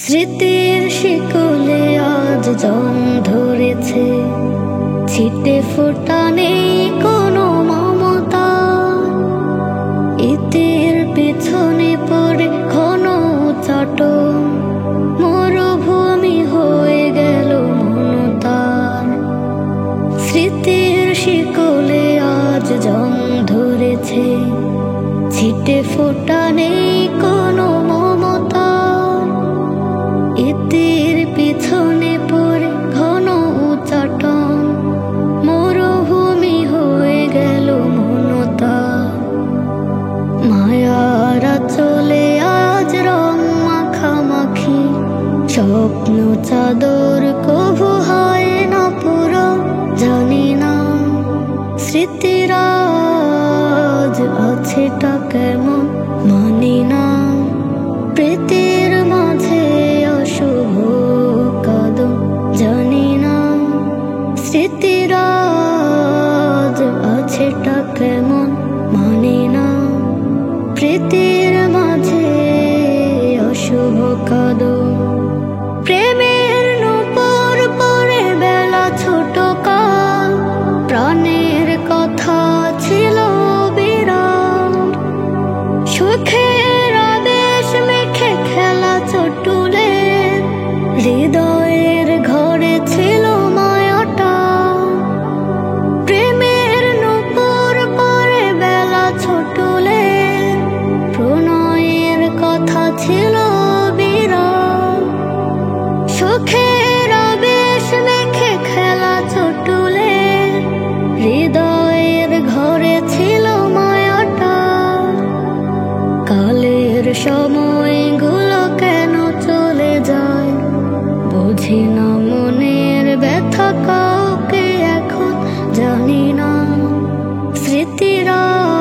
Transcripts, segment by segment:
স্মৃতির শিকলে আজ জং ধরেছে, ছিটে ফোটা নেই কোনো মমতা। ইতির পিছনে পড়ে ঘন চটন, মরুভূমি হয়ে গেল মনতার। স্মৃতির শিকলে আজ জং ধরেছে, ছিটে ফোটা নেই কোনো মমতা। ইতির পিছনে পড়ে ঘন চটন, মরুভূমি হয়ে গেল মনতা। মায়ারা চলে আজ রং মাখামাখি, স্বপ্ন চাদর কভু হয় না পুরো। জানি না স্মৃতিরাজ আছেটা কেমন, মানি না প্রীতির মাঝে অশুভ কদম। জানি না স্মৃতিরাজ আছেটা কেমন, মানি না প্রীতির মাঝে অশুভ কদম। প্রেমের নূপুর পরে বেলা ছোট কাল, প্রাণের কথা ছিল বিরাট। সুখের আবেশ মেখে খেলা চটুলের, হৃদয়ের ঘরে ছিল মায়াটা। প্রেমের নূপুর পরে বেলা ছোটুলের, প্রণয়ের কথা ছিল বিরাট। সুখের আবেশ মেখে খেলা চটুলের, হৃদয়ের ঘরে ছিল মায়াটা। কালের সময়গুলো কেন চলে যায়, বুঝি না মনের ব্যথা কাউকে এখন। জানি না স্মৃতিরাজ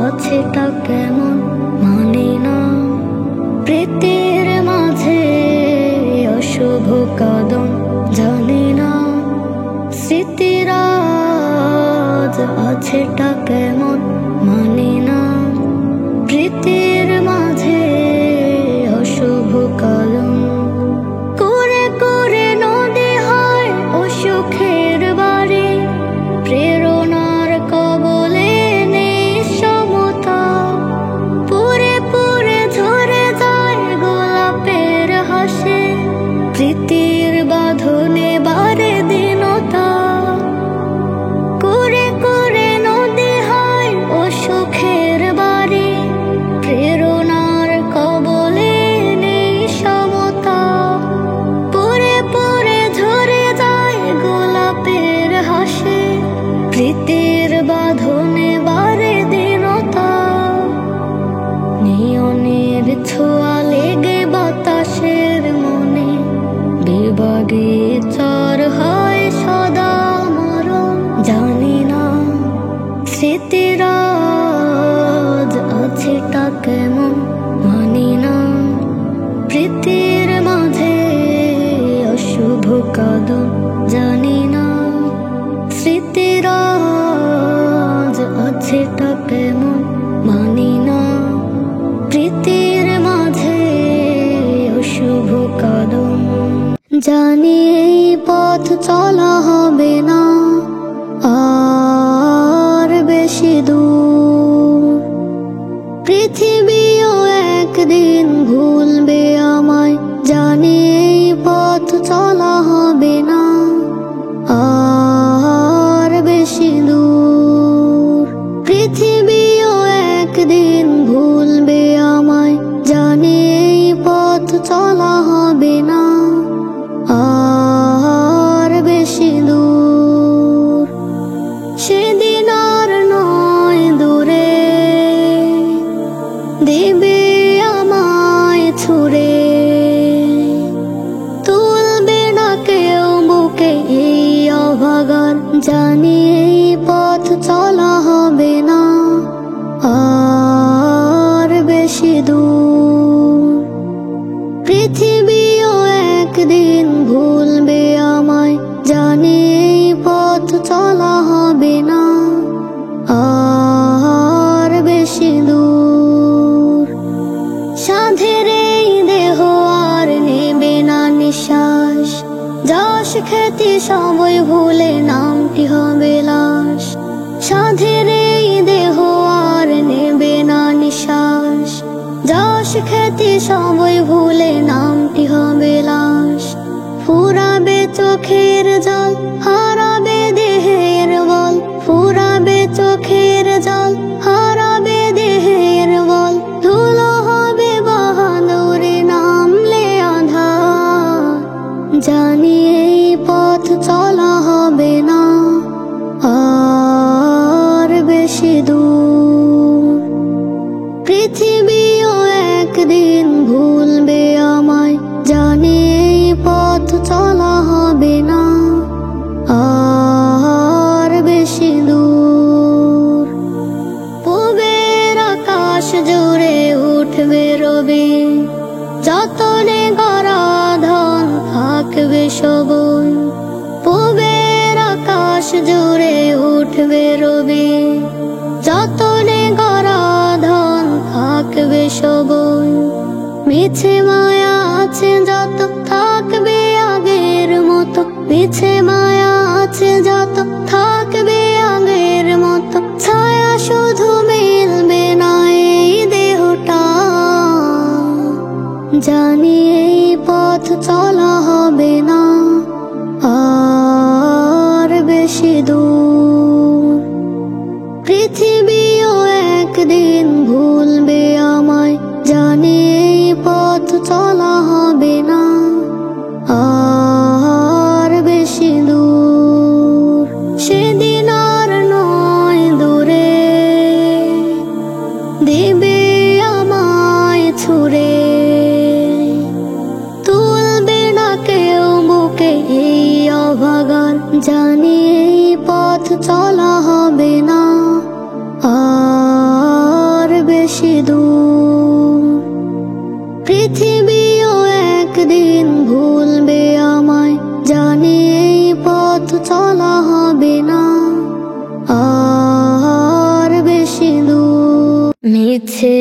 আছেটা কেমন, মানি না প্রীতির মাঝে অশুভ কদম। জানি না স্মৃতিরাজ আছেটা কেমন, মানি না প্রীতির মাঝে অশুভ কদম। করে করে নদী হয় অসুখের বাড়ি, প্রেরণার কবলে নেই সমতা। পুরে পুরে ঝরে যায় গোলাপের হাসি, প্রীতির বাঁধনে বারে দীনতা। করে করে নদী হয় অসুখের বাড়ি, প্রেরণার কবলে নেই সমতা। পুরে পুরে ঝরে যায় গোলাপের হাসি, প্রীতির বাঁধনে বারে দীনতা। নিয়নের ছোঁয়া লেগে বাতাসের মনে, বিভাগে চর হয় সদা মরণ। জানি না স্মৃতিরাজ আছেটা কেমন, মানি না প্রীতির মাঝে অশুভ কদম। জানি না স্মৃতিরাজ আছেটা কেমন, মানি না প্রীতির মাঝে অশুভ কদম। জানি এই পথ চলা হবে না আর বেশি দূর, পৃথিবীও একদিন ভুলবে আমায়। জানি এই পথ চলা হবে না আর বেশি দূর, পৃথিবীও একদিন ভুলবে আমায়। জানি এই পথ চলা হবে না আর বেশি দূর। সেদিন আর নয় দূরে, দেবে আমায় ছুড়ে, তুলবে না কেউ বুকে এই অভাগার। জানি এই পথ চলা হবে না আর বেশি দূর, পৃথিবীও একদিন ভুলবে আমায়। জানি এই পথ চলা হবে না আর বেশি দূর। সাধের এই দেহ খ্যাতি সবই ভুলে নামটি হবে লাশ। সাধের এই দেহ আর নেবে না নিঃশ্বাস। যশ খ্যাতি সবই ভুলে নামটি হবে লাশ। ফুরাবে চোখের জল, হারাবে দেহের বল। ফুরাবে চোখের জল, হারাবে দেহের বল। ধুলো হবে বাহাদুরে নামলে আঁধার। জানি এই পথ চলা হবে না আর বেশি দূর। পৃথিবীও একদিন ভুলবে আমায়। জানি এই পথ চলা হবে না আর বেশি দূর। পূবের আকাশ জুড়ে উঠবে রবি, যতনে গড়া ধন থাকবে সবই। পূবের আকাশ জুড়ে উঠবে রবি, যতনে গড়া ধন থাকবে সবই। মিছে মায়া আছে যত থাকবে আগের মতো। মিছে মায়া আছে যত থাকবে আগের মতো। ছায়া শুধু মিলবে না এই দেহটা। জানি এই পথ চলা হবে না আর বেশি দূর। পৃথিবীও একদিন ভুলবে আমায়। জানি এই পথ চলা হবে না আর বেশি দূর। সেদিন আর নয় দূরে, দিবে আমায় ছুড়ে। তুলবে না কেউ বুকে এই অভাগার। জানি এই পথ চলা হবে না আর বেশি দূর। পৃথিবীও একদিন ভুলবে আমায়। জানি এই পথ চলা হবে না আর বেশি দূর। মিছে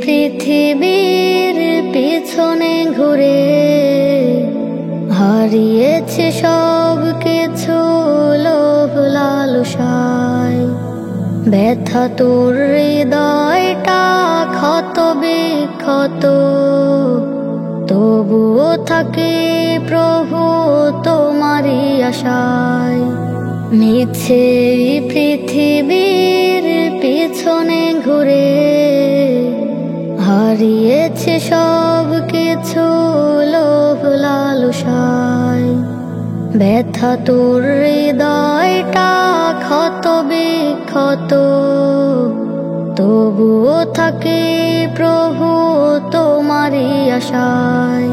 পৃথিবীর পিছনে ঘুরে হারিয়েছে সব কিছু লোভ লালসায়। ব্যথা তোর হৃদয়টা ক্ষত বিক্ষত, তবুও থাকে প্রভু তোমারই আশায়। মিছে পৃথিবীর পিছনে ঘুরে হারিয়েছে সব কিছু লোভ লালসায়। ব্যথা তোর হৃদয়টা ক্ষত বিক্ষত, তবুও থাকে প্রভু তোমারই আশায়।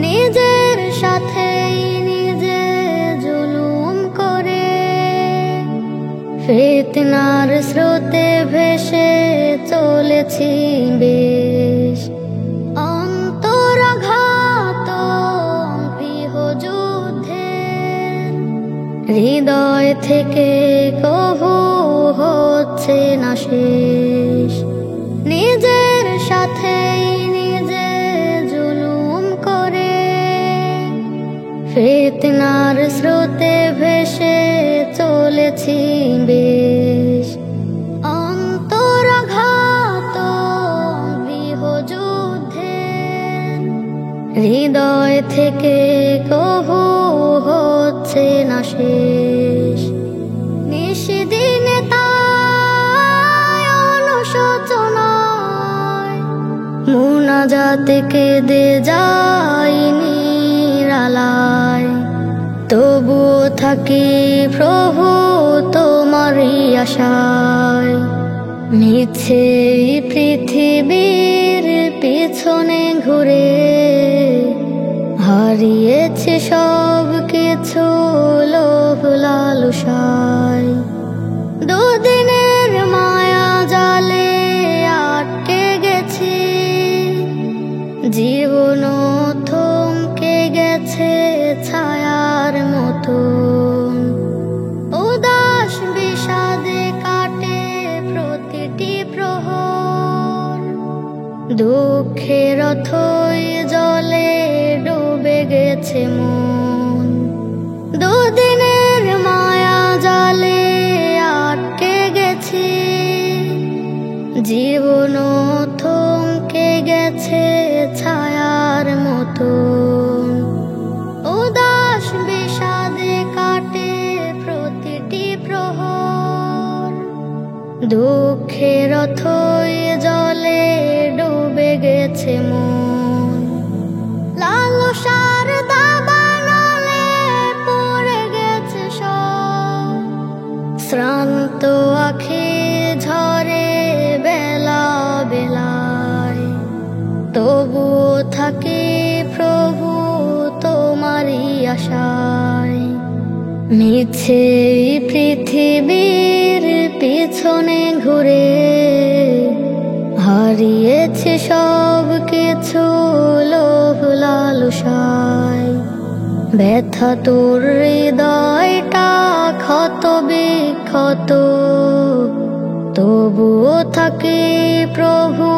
নিজের সাথেই নিজে জুলুম করে ফিতনার স্রোতে ভেসে চলেছি বেশ। অন্তরাঘাত গৃহযুদ্ধের হৃদয় থেকে কভু হচ্ছে না শেষ। নিজের সাথেই নিজে জুলুম করে ফিতনার স্রোতে ভেসে চলেছি বেশ। অন্তরাঘাত গৃহযুদ্ধের হৃদয় থেকে কভু হচ্ছে না শেষ। নিশিদিনে তাই অনুশোচনায় মুনাজাতে কেঁদে যাই নিরালায়। তবুও থাকি প্রভু তোমারই আশায়। মিছে পৃথিবীর পিছনে ঘুরে হারিয়েছে সব কিছু লোভ লালসায়। দুদিনের মায়া জালে আটকে গেছি, জীবন থমকে গেছে ছায়ার মতন। উদাস বিষাদে কাটে প্রতিটি প্রহর, দুঃখের অথই জলে ডুবে গেছে মন। জীবন থমকে গেছে ছায়ার মতো, উদাস বিষাদে কাটে প্রতিটি প্রহর। দুঃখের অথই জলে ডুবে গেছে মন, লালসার দাবানলে পড়ে গেছে সব। শ্রান্ত আঁখি ঝরে বেলা বেলায়, তবুও থাকি প্রভু তোমারই আশায়। মিছে পৃথিবীর পিছনে ঘুরে হারিয়েছে সব কিছু লোভ লালসায়। ব্যথা তোর হৃদয়টা ক্ষত বিক্ষত, তবুও থাকি প্রভু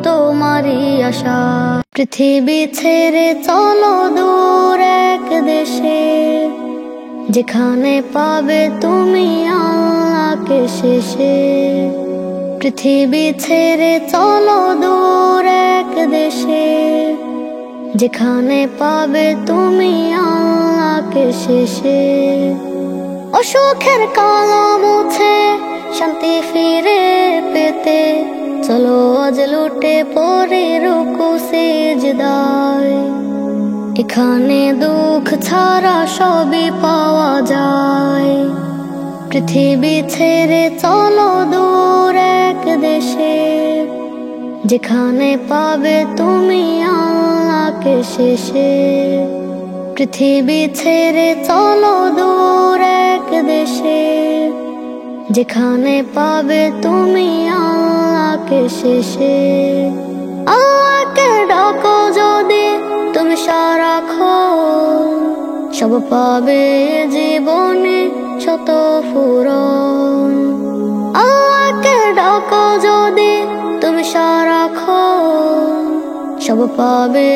তোমারই আশা। পৃথিবী ছেড়ে চলো দূর এক দেশে, যেখানে পাবে তুমি আল্লাহকে শেষে। পৃথিবী ছেড়ে চলো দূর এক দেশে, যেখানে পাবে তুমি আল্লাহকে শেষে। অসুখের কালো মুছে শান্তি ফিরে পেতে, চলো আজ লুটে পড়ে রুকু সিজদায়। এখানে দুঃখ ছাড়া সবই পাওয়া যায়। পৃথিবী ছেড়ে চলো দূর এক দেশে, যেখানে পাবে তুমি আল্লাহকে শেষে। পৃথিবী ছেড়ে চলো দূর এক দেশে, যেখানে পাবে তুমি আল্লাহকে শেষে। আল্লাহকে ডাকো যদি তুমি সারাক্ষণ, সব পাবে জীবনে শত পূরণ। আল্লাহকে ডাকো যদি তুমি সারাক্ষণ, সব পাবে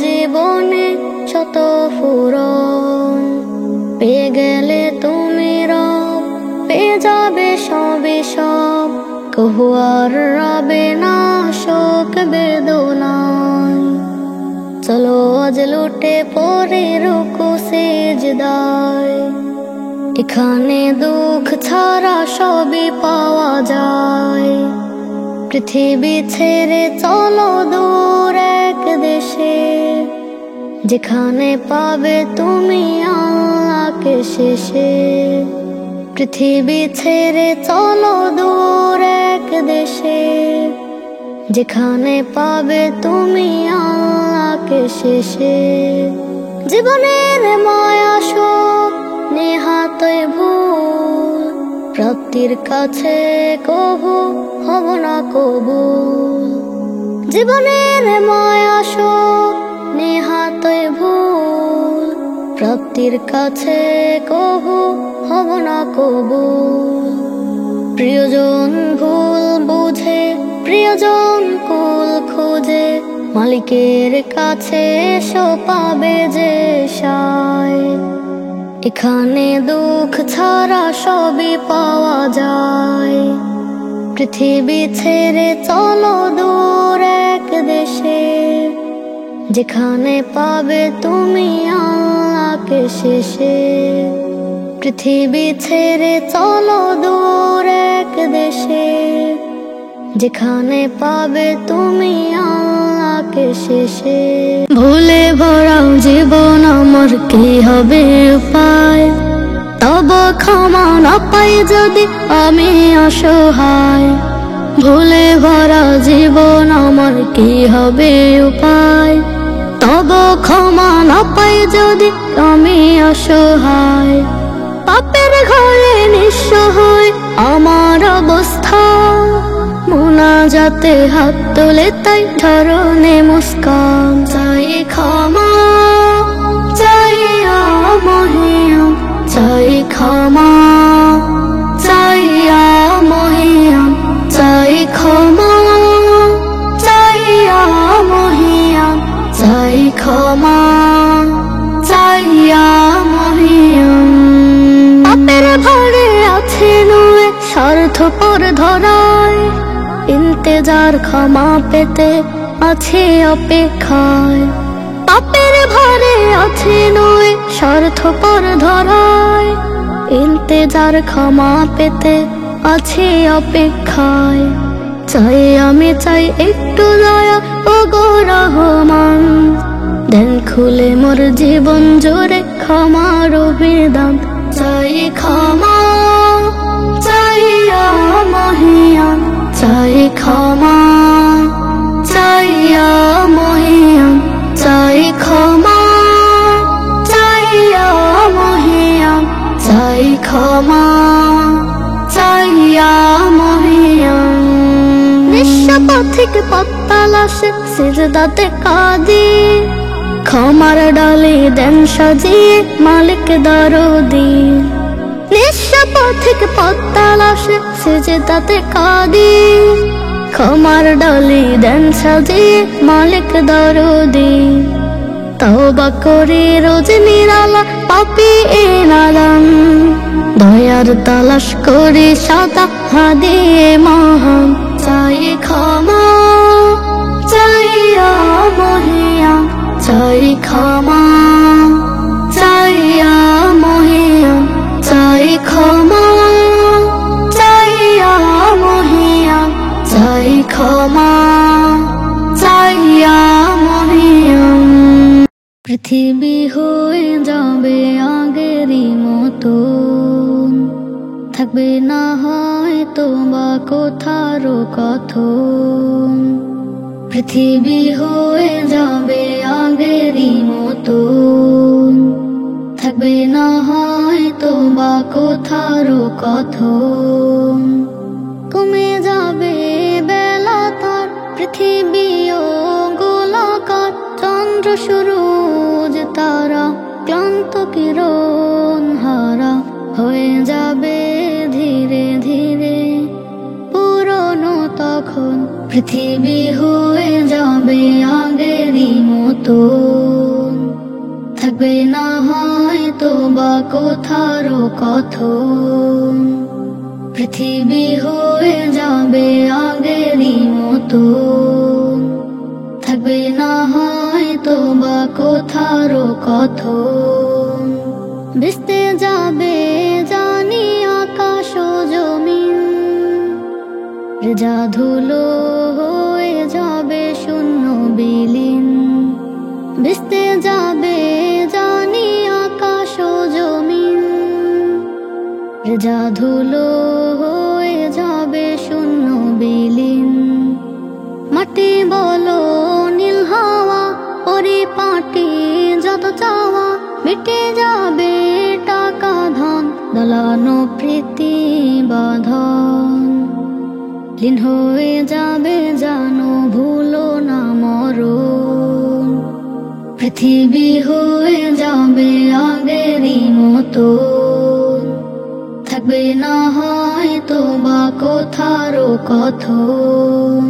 জীবনে শত পূরণ। পেয়ে গেলে তুমি রব, পেয়ে যাবে সবই সব, কহু আর রবে না শোক বেদনায়। চলো আজ লুটে পড়ে রুকু সিজদায়। এখানে দুঃখ ছাড়া সবই পাওয়া যায়। পৃথিবী ছেড়ে চলো দূর এক দেশে, যেখানে পাবে তুমি আল্লাহকে শেষে। পৃথিবী ছেড়ে চলো দূর এক দেশে, যেখানে পাবে তুমি আল্লাহকে শেষে। জীবনের মায়া শোক নেহাতই ভুল, প্রাপ্তির কাছে কবু হব না কবুল। জীবনের মায়া শোক নেহাতই ভুল, প্রাপ্তির কাছে কবু হব না কবুল। প্রিয়জন ভুল বুঝে, প্রিয়জন কুল খুঁজে, মালিকের কাছে এসো পাবে যে সায়। এখানে দুঃখ ছাড়া সবই পাওয়া যায়। পৃথিবী ছেড়ে চলো দূর এক দেশে, যেখানে পাবে তুমি আল্লাহকে শেষে। পৃথিবী ছেড়ে চলো দূর এক দেশে, যেখানে পাবে তুমি আল্লাহকে শেষে। ভুলে ভরাও জীবন আমার কি হবে উপায়, তব ক্ষমা না পাই যদি আমি অসহায়। ভুলে ভরা জীবন আমার কি হবে উপায়, তব ক্ষমা না পাই যদি আমি অসহায়। পাপের ঘরে নিঃস্ব হয়ে আমার অবস্থা, মুনাজাতে হাত তোলে তাই ধরনে মুস্কান। চাই ক্ষমা চাই মহিয়াম, চাই ক্ষমা চাই মহিয়াম, চাই ক্ষমা চাই মহিয়াম, চাই ক্ষমা চাই মহিয়াম। পাপের ভারে আছে নুয়ে স্বার্থপর ধরায়, যার ক্ষমা পেতে আছে অপেক্ষায়, পাপের ভারে আছে নয় স্বার্থপর ধরায়, ইন্তেজার ক্ষমা পেতে আছে অপেক্ষায়। চাই আমি চাই একটু দয়া ও গো রহমান, দেন খুলে মোর জীবন জোরে ক্ষমার বিধান। চাই ক্ষমা চাই মহিয়ান, চাই ক্ষমা চাই মহিয়ান, চাই ক্ষমা চাই মহিয়ান, চাই ক্ষমা চাই মহিয়ান। নিঃস্বপথিক পথতালাশে সিজদাতে কাঁদি, ক্ষমার ডালে দেন সাজিয়ে মালিক দরদি। নিঃস্বপথিক পথতালাশে সিজদাতে কাঁদি, ক্ষমার ডালে দেন সাজিয়ে মালিক দরদি। তওবা করে রোজ নিরালা পাপী এ নাদান, দয়ার তালাশ করে সাদা হাদিয়ে মহান। চাই ক্ষমা চাই মহিয়ান, চাই ক্ষমা চাই মহিয়ান, চাই ক্ষমা চাই মহিয়ান, চাই ক্ষমা চাই মহিয়ান। পৃথিবী হয়ে যাবে আগেরই মতো, থাকবে না হয়তো বা কোথারও কথন। পৃথিবী হয়ে যাবে আগেরই মতো, থাকবে না হয়তো বা কোথারও কথন। কমে যাবে বেলা তার পৃথিবীও গোলাকার, চন্দ্র সূরজ তারা ক্লান্ত কিরণ হারা হয়ে যাবে ধীরে ধীরে পুরনো তখন। পৃথিবী হয়ে যাবে আগেরই মতো, থাকবে না হয়তো বা কোথারও কথন। পৃথিবী হয়ে যাবে আগেরই মতো, থাকবে না হয়তো বা কোথারও কথন। ভেস্তে যাবে জানি আকাশ ও জমিন, রেজা ধুলো হয়ে যাবে শূন্য বিলীন। ভেস্তে যাবে জানি আকাশ ও জমিন, রেজা ধুলো হয়ে যাবে শূন্য বিলীন। মাটি বলো নীল হাওয়া পরিপাটি যত চাওয়া, মিটে যাবে টাকা ধন দলানো প্রীতি বাঁধন। লীন হয়ে যাবে জানো ভুলো না মরণ। পৃথিবী হয়ে যাবে আগেরই মতো, থাকবে না হয়তো বা কোথারও কথন।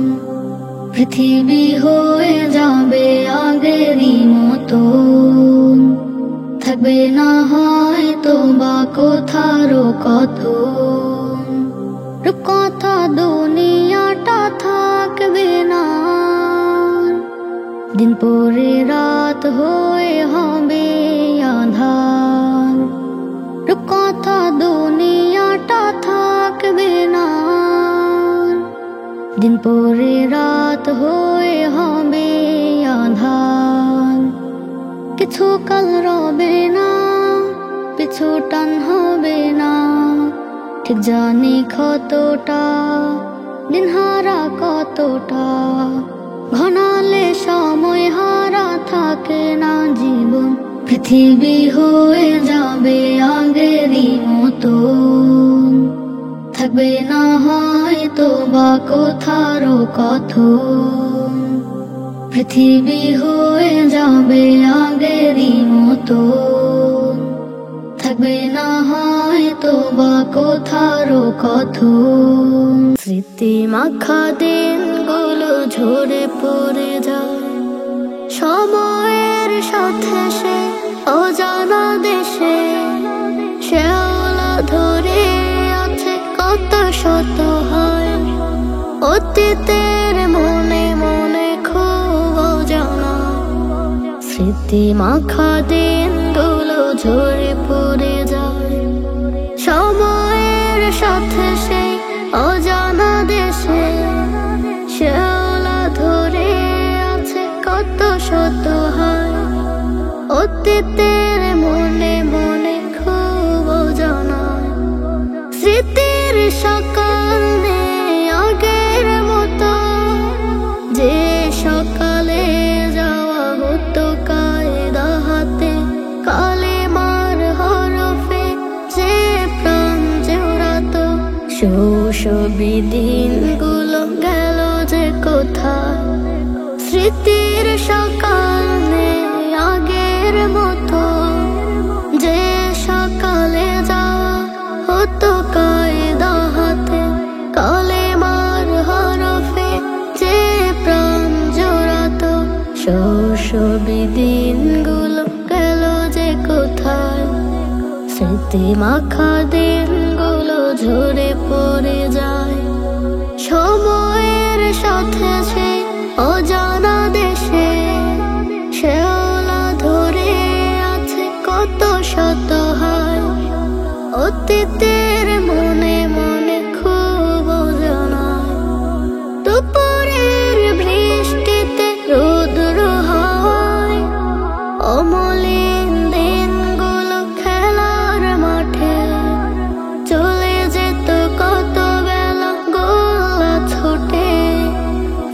পৃথিবী হয়ে যাবে আগেরই মতো, থাকবে না হয়তো বা কোথারও কথন। রূপকথা দুনিয়াটা থাকবে না, দিন পরে রাত হয়ে হবে আঁধার। রূপকথা দুনিয়াটা থাকবে না, দিন পরে রাত হয়ে হবে আঁধার। কিছু কাল রবে না, পিছু টান হবে না, ঠিক জানি কতটা দিন হারা কতটা। ঘনালে সময় হারা থাকে না জীবন। পৃথিবী হয়ে যাবে আগেরই মতো, থাকবে না হয়তো বা কোথারও কথন। পৃথিবী হয়ে যাবে আগেরই মতো, থাকবে না হয়তো বা কোথারও কথন। স্মৃতি মাখা দিনগুলো ঝরে পড়ে যায়, সময়ের সাথে সে অজানা দেশে শেওলা ধরে আছে কত শত হয়। অতি অতীতের মনে মনে খুব অজানা স্মৃতি মাখা দিনগুলো ঝরে পড়ে যায়। সময়ের সাথে সেই অজানা দেশে শেওলা ধরে আছে কত শত হায়। অতীতের মনে মনে খুব অজানা স্মৃতির সকাল নেই আগের মতো, যে সকালে যাওয়া হতো কায়দা হাতে কালেমার হরফে, যে প্রাণ জোড়াতো শৈশবী দিনগুলো গেল যে কোথায়। স্মৃতির সকাল নেই আগের মতো, যে সকালে যাওয়া হতো কায়দা হাতে কালেমার হরফে, যে প্রাণ জোড়াতো শৈশবী দিনগুলো গেল যে কোথায়। স্মৃতি মাখা দিনগুলো ঝরে পড়ে যায়। সময়ের সাথে সে অজানা দেশে শেওলা ধরে আছে কত শত হায়। অতীতের মনে মনে খুব অজানা দুপুরের বৃষ্টিতে রৌদ্র হয়, অমলিন দিনগুলো খেলার মাঠে চলে যেত কত বেলা গোলা ছুটে।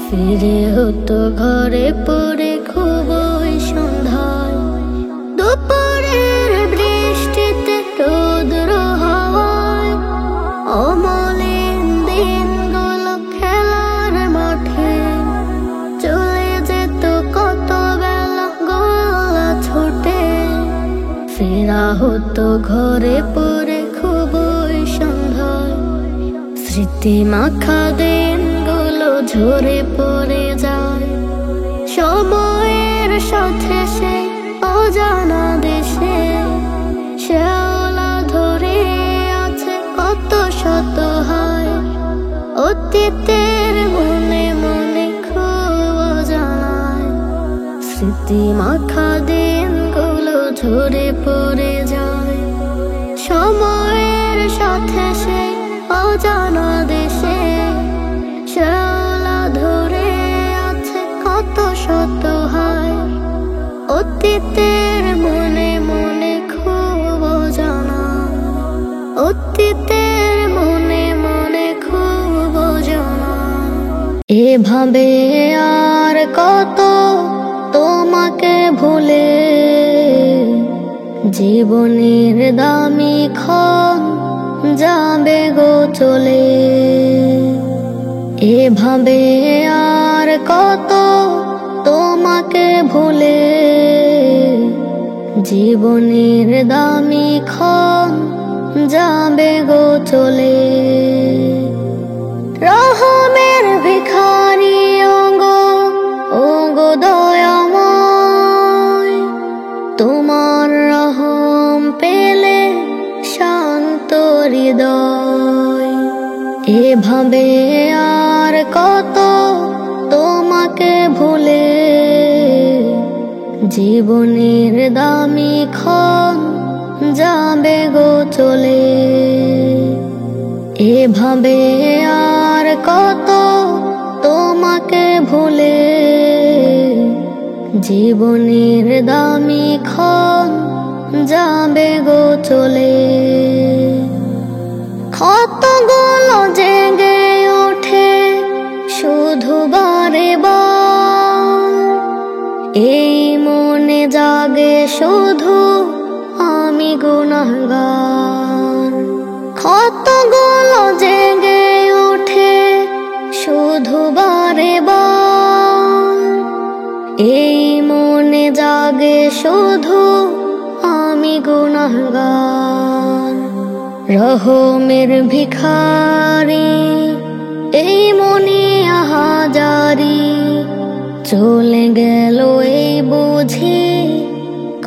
ফিরে হতো ঘরে পড়ে খুবই সন্ধ্যায়, দুপুরের বৃষ্টিতে রৌদ্র হওয়ায়, অমলিন দিনগুলো খেলার মাঠে চলে যেত কত বেলা গোলা ছুটে। ফেরা হতো ঘরে পড়ে খুবই সন্ধ্যায়। স্মৃতি মাখা দিনগুলো ঝরে পড়ে যায়। সময়ের সাথে সে অজানা দেশে শেওলা ধরে আছে কত শত হায়। অতীতের মনে মনে খুব অজানা স্মৃতি মাখা দিনগুলো ঝরে পড়ে যায়। সময়ের সাথে সে অজানা দেশে শেওলা ধরে আছে কত শত হায়। অতীতের মনে মনে খুব অজানা, অতীতের মনে মনে খুব অজানা। এভাবে আর কত তোমাকে ভুলে জীবনের দামি ক্ষণ যাবে গো চলে। এভাবে আর কত তোমাকে ভুলে জীবনের দামি ক্ষণ যাবে গো চলে। রহমের ভিখারি ওগো ওগো দয়াময়, তোমার রহম পেলে শান্ত হৃদয়। এভাবে আর কত তোমাকে ভুলে জীবনের দামি ক্ষণ যাবে গো চলে। এভাবে আর কত তোমাকে ভুলে জীবনের দামি ক্ষণ যাবে গো চলে। ক্ষতগুলো জেগে ওঠে শুধু বারে বার, এই মনে জাগে শুধু আমি গুনাহগার। ক্ষতগুলো জেগে ওঠে শুধু বারে বার, এই মনে জাগে শুধু আমি গুনাহগার। রহমের ভিখারি এই মনে আহাজারি, চলে গেল এই বুঝি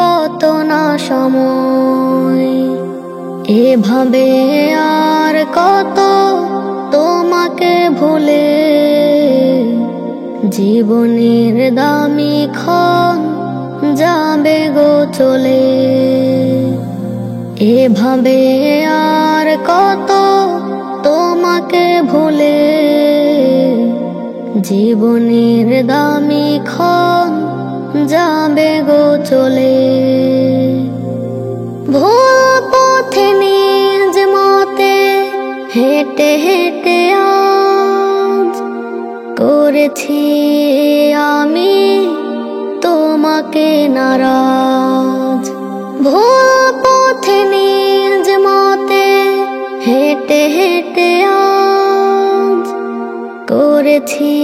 কত না সময়। এভাবে আর কত তোমার তোমাকে ভুলে জীবনের দামি ক্ষণ যাবে গো চলে। এভাবে আর কত তোমাকে ভুলে জীবনের দামি ক্ষণ যাবে গো চলে। ভুল পথে নিজ মতে হেঁটে হেঁটে আজ করেছি আমি তোমাকে নারাজ। ভুল পথে নিজ মতে হেঁটে হেঁটে আজ করেছি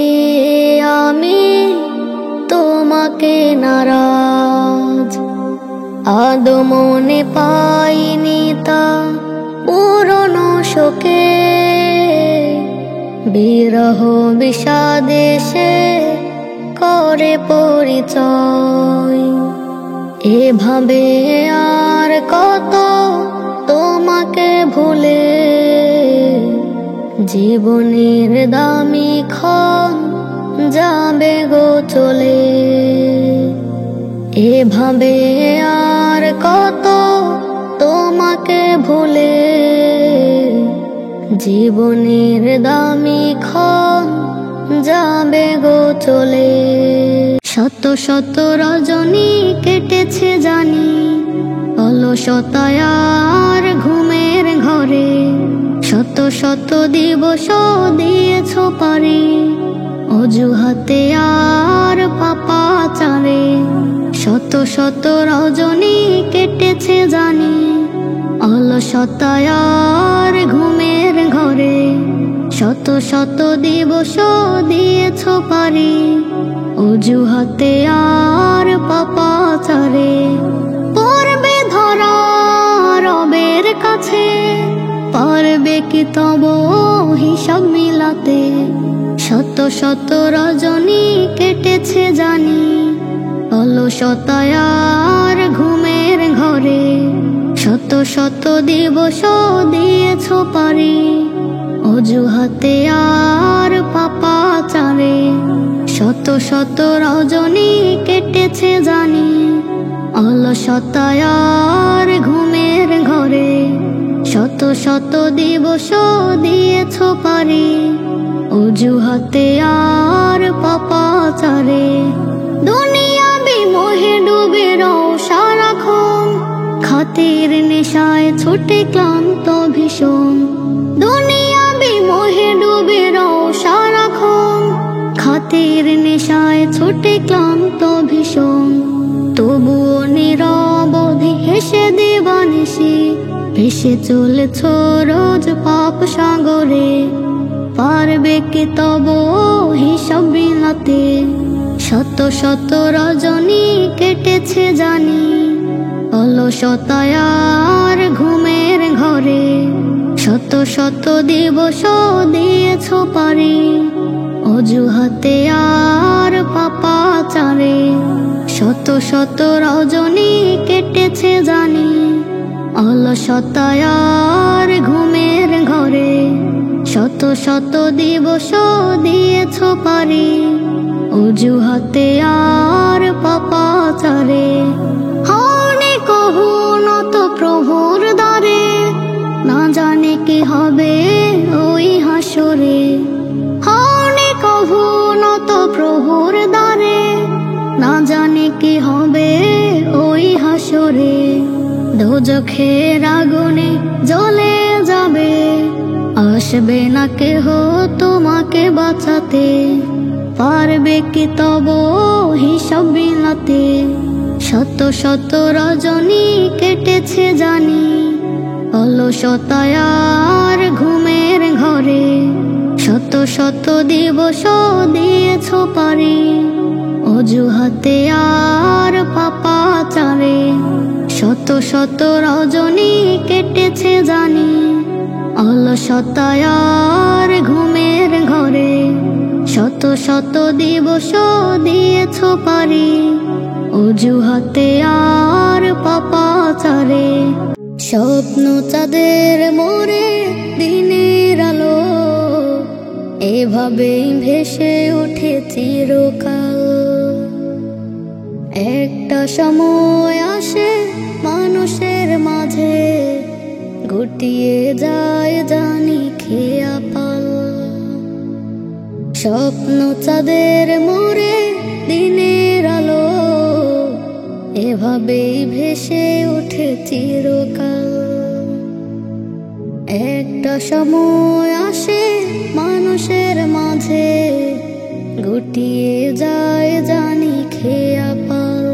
আমি তোমাকে নারাজ। আদৌ মনে পাইনি তা পুরনো শোকে বিরহ বিষাদে সে করে পরিচয়। এভাবে আর কত তোমাকে ভুলে জীবনের দামি ক্ষণ যাবে গো চলে। এভাবে আর কত তোমাকে ভুলে জীবনের দামি ক্ষণ যাবে গো চলে। শত শত রজনী কেটেছে জানি অলসতায় আর ঘুমের ঘরে। শত শত দিবস দিয়েছ পারি অজুহাতে আর পাপাচারে। শত শত রজনী কেটেছে জানি অলসতায় আর ঘুমের ঘরে। শত শত দিবস দিয়েছ পারি অজুহাতে আর পাপাচারে। পড়বে ধরা রবের কাছে পারবে কি তব হিসাব মিলাতে। শত শত রজনী কেটেছে জানি অলসতায় আর ঘুমের ঘরে। শত শত দিবস দিয়েছ পারি অজুহাতে আর পাপাচারে। শত শত রজনী কেটেছে জানি অলসতায় আর ঘুমের ঘরে। শত শত দিবস দিয়েছ পারি অজুহাতে আর পাপাচারে। দুনিয়া বিমোহে ডুবে রও সারাক্ষণ খাতির নেশায় ছুটে ক্লান্ত ভীষণ। দুনিয়া বিমোহে ডুবে রও সারাক্ষণ খাতির নেশায় ছুটে ক্লান্ত ভীষণ। তবুও নীরবধি হেসে দিবানিশি ভেসে চলেছ রোজ পাপ সাগরে। পারবে কি তব হিসাব মিলাতে। শত শত রজনী কেটেছে জানি অলসতায় আর ঘুমের ঘরে। শত শত দিবস দিয়েছ পারি অজুহাতে আর পাপাচারে। শত শত রজনী কেটেছে জানি অলসতায় আর ঘুমের ঘরে। শত শত দিবস দিয়েছ পারি অজুহাতে আর পাপাচারে। হওনি কহু নত প্রভুর দ্বারে না জানে কি হবে ওই হাসরে। হওনি কহু নত প্রভুর দ্বারে না জানে কি হবে ওই হাসরে। দোজখের আগুনে জ্বলে যাবে আসবে না কেহ তোমাকে বাঁচাতে। পারবে কি তব হিসাব মিলাতে। শত শত রজনী কেটেছে জানি অলসতায় আর ঘুমের ঘরে। শত শত দিবস দিয়েছ পারি অজুহাতে আর পাপাচারে। শত শত রজনী কেটেছে জানি অলসতায় আর ঘুমের ঘরে। শত শত দিবস দিয়েছ পারি অজুহাতে আর পাপাচারে। স্বপ্ন চাঁদের মোরে দিনের আলো এভাবেই ভেসে ওঠে চিরকাল। একটা সময় আসে মানুষের মাঝে, গুটিয়ে যায় জানি খেয়া পাল। স্বপ্ন চাঁদের মোড়ে দিনের আলো, এভাবেই ভেসে ওঠে চিরকাল। একটা সময় আসে মানুষের মাঝে, গুটিয়ে যায় জানি খেয়া পাল।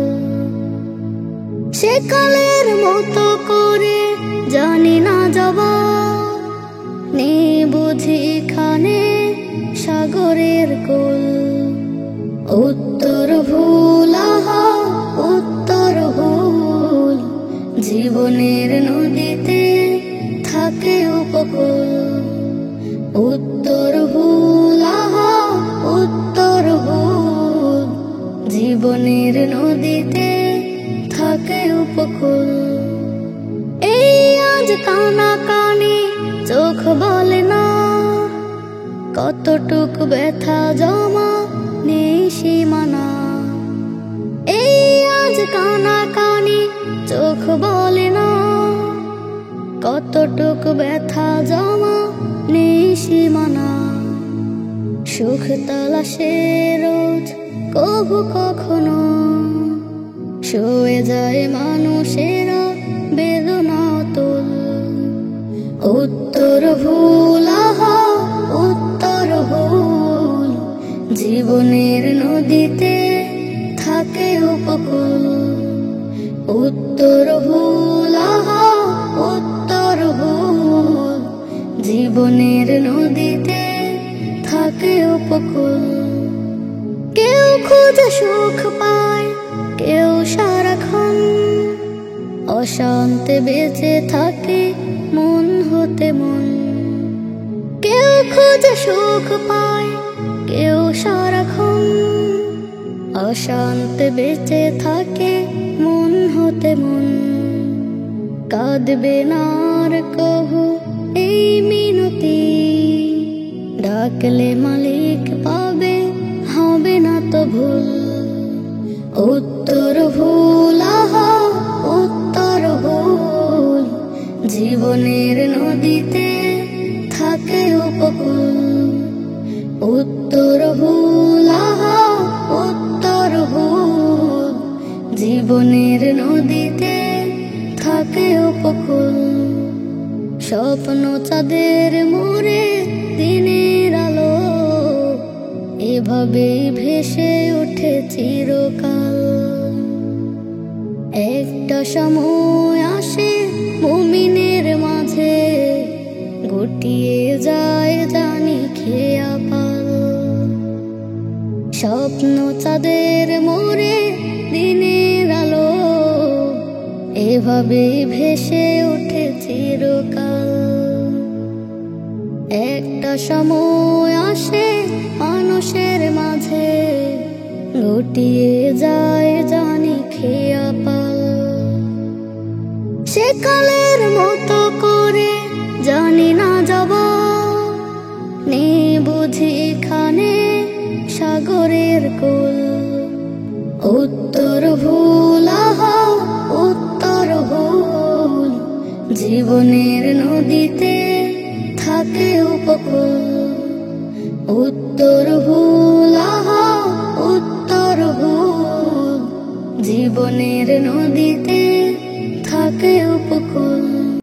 সেকালের মতো করে জানি না যাব, নেই বুঝি খানে সাগরের কোল। উত্তর ভুল, আহা উত্তর ভুল, জীবনের নদীতে থাকে উপকূল। উত্তর ভুল, আহা উত্তর ভুল, জীবনের নদীতে থাকে উপকূল। এই আজ কানা কানি চোখ বলে না, কতটুকু ব্যথা জমা নেই সীমানা। এই আজ কানা কানি চোখ বলে না, কতটুকু ব্যথা জমা নেই সীমানা। সুখ তালাশে রোজ কবু কখনো, সয়ে যায় মানুষেরা বেদনা তোল। উত্তর ভুল, আহা উত্তর ভুল, জীবনের নদীতে থাকে উপকূল। উত্তর ভুল, আহা উত্তর ভুল, জীবনের নদীতে থাকে উপকূল। কেউ খুঁজে সুখ পায়, কেউ সারাক্ষণ অশান্তে বেঁচে থাকে মন হতে মন। কেউ খুঁজে সুখ পায়, কেউ সারাক্ষণ অশান্তে বেঁচে থাকে মন হতে মন। কাঁদবে না আর কহু এই মিনতি, ডাকলে মালিক পাবে, হবে না তো ভুল। উত্তর ভুল, আহা উত্তর ভুল, জীবনের নদীতে থাকে উপকূল। উত্তর ভুল, আহা উত্তর ভুল, জীবনের নদীতে থাকে উপকূল। স্বপ্ন চাঁদের মোড়ে দিনের আলো, এভাবেই ভেসে ওঠে চিরকাল। একটা সময় আসে মুমিনের মাঝে, গুটিয়ে যায় জানি খেয়া পাল। স্বপ্ন চাঁদের মোড়ে দিনের আলো, এভাবেই ভেসে ওঠে চিরকাল। একটা সময় আসে মানুষের মাঝে, গুটিয়ে যায় জানি খেয়া পাল। সেকালের মতো করে জানি না যাব, নেই বুঝি খানে সাগরের কোল। উত্তর ভুল, আহা উত্তর ভুল, জীবনের নদীতে থাকে উপকূল। উত্তর ভুল, আহা উত্তর ভুল, জীবনের নদীতে থাকে উপকূল।